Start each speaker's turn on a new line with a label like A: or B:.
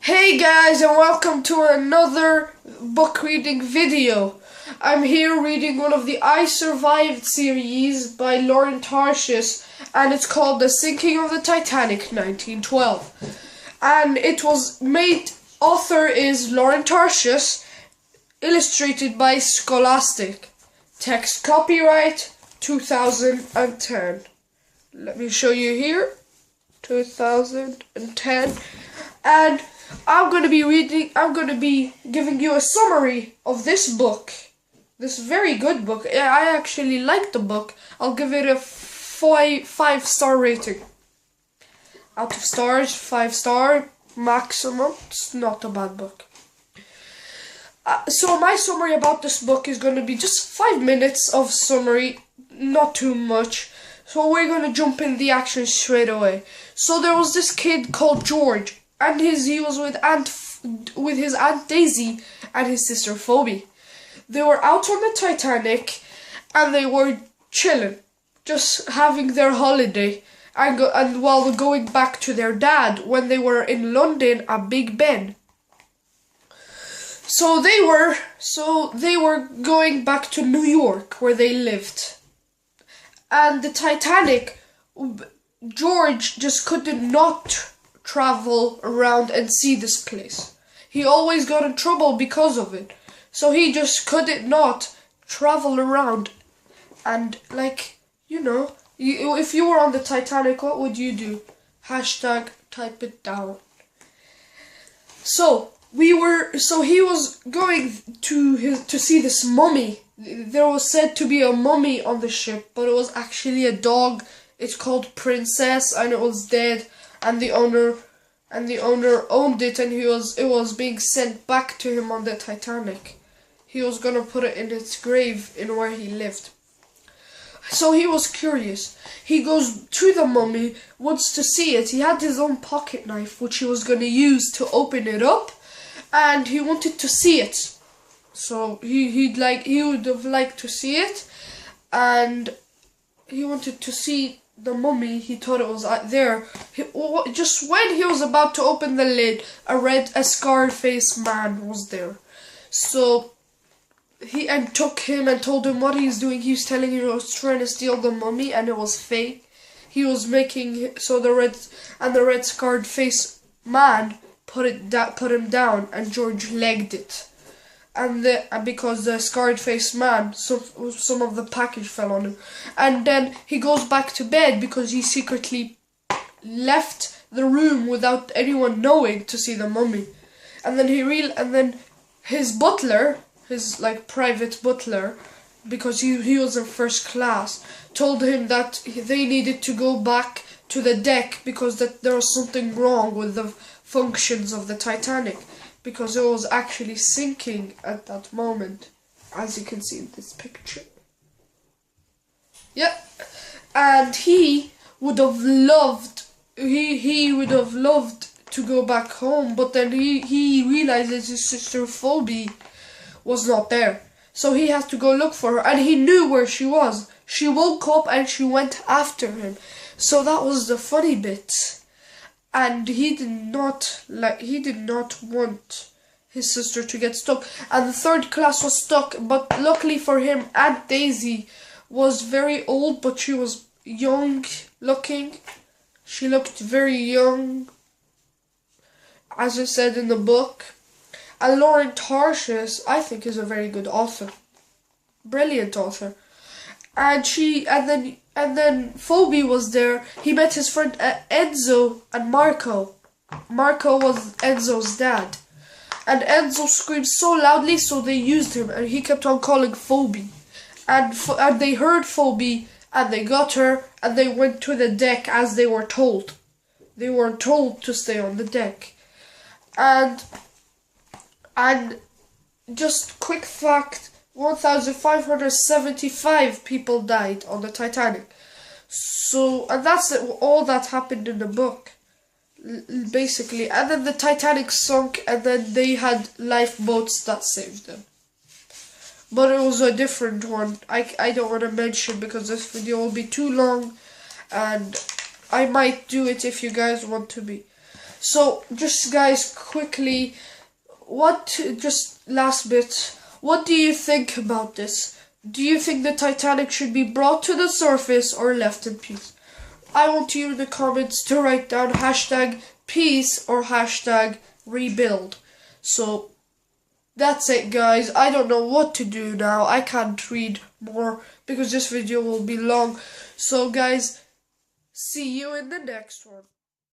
A: Hey guys, and welcome to another book reading video. I'm here reading one of the I Survived series by Lauren Tarshis, and it's called The Sinking of the Titanic 1912. And it was made, author is Lauren Tarshis, illustrated by Scholastic. Text copyright 2010. Let me show you here. 2010. And I'm going to be giving you a summary of this book. This very good book. I actually like the book. I'll give it a 5-star rating. Out of stars, 5-star maximum. It's not a bad book. So my summary about this book is going to be just 5 minutes of summary, not too much. So we're going to jump in the action straight away. So there was this kid called George, and he was with his Aunt Daisy and his sister Phoebe. They were out on the Titanic, and they were chilling, just having their holiday, and while they're going back to their dad when they were in London at Big Ben. So they were going back to New York where they lived. And the Titanic, George just could not travel around and see this place. He always got in trouble because of it. So he just couldn't not travel around. And if you were on the Titanic, what would you do? Hashtag type it down. So he was going to see this mummy. There was said to be a mummy on the ship, but it was actually a dog. It's called Princess, and it was dead, and the owner owned it, and it was being sent back to him on the Titanic. He was gonna put it in its grave in where he lived. So he was curious. He goes to the mummy, wants to see it. He had his own pocket knife, which he was gonna use to open it up, and he wanted to see it. So he would have liked to see it, and he wanted to see the mummy. He thought it was there. Just when he was about to open the lid, a scarred-faced man was there. So he took him and told him what he's doing. He was telling him he was trying to steal the mummy, and it was fake. He was making the red scarred-faced man put him down, and George legged it. And because the scarred-faced man, some of the package fell on him. And then he goes back to bed because he secretly left the room without anyone knowing to see the mummy. And then his butler, his private butler, because he was in first class, told him that they needed to go back to the deck because that there was something wrong with the functions of the Titanic, because it was actually sinking at that moment, as you can see in this picture. Yeah, and he would have loved to go back home, but then he realized that his sister Phoebe was not there, so he had to go look for her, and he knew where she was. She woke up and she went after him. So that was the funny bit. And he did not want his sister to get stuck. And the third class was stuck, but luckily for him, Aunt Daisy was very old, but she was young looking. She looked very young, as I said in the book. And Lauren Tarshis, I think, is a very good author. Brilliant author. And then Phoebe was there. He met his friend Enzo and Marco. Marco was Enzo's dad. And Enzo screamed so loudly, so they used him, and he kept on calling Phoebe. And they heard Phoebe, and they got her, and they went to the deck as they were told. They were told to stay on the deck. And just quick fact, 1,575 people died on the Titanic. So, and that's all that happened in the book, basically. And then the Titanic sunk, and then they had lifeboats that saved them. But it was a different one. I don't want to mention because this video will be too long, and I might do it if you guys want to be. So just guys, quickly, just last bit, what do you think about this? Do you think the Titanic should be brought to the surface or left in peace? I want you in the comments to write down hashtag peace or hashtag rebuild. So that's it guys, I don't know what to do now, I can't read more because this video will be long. So guys, see you in the next one.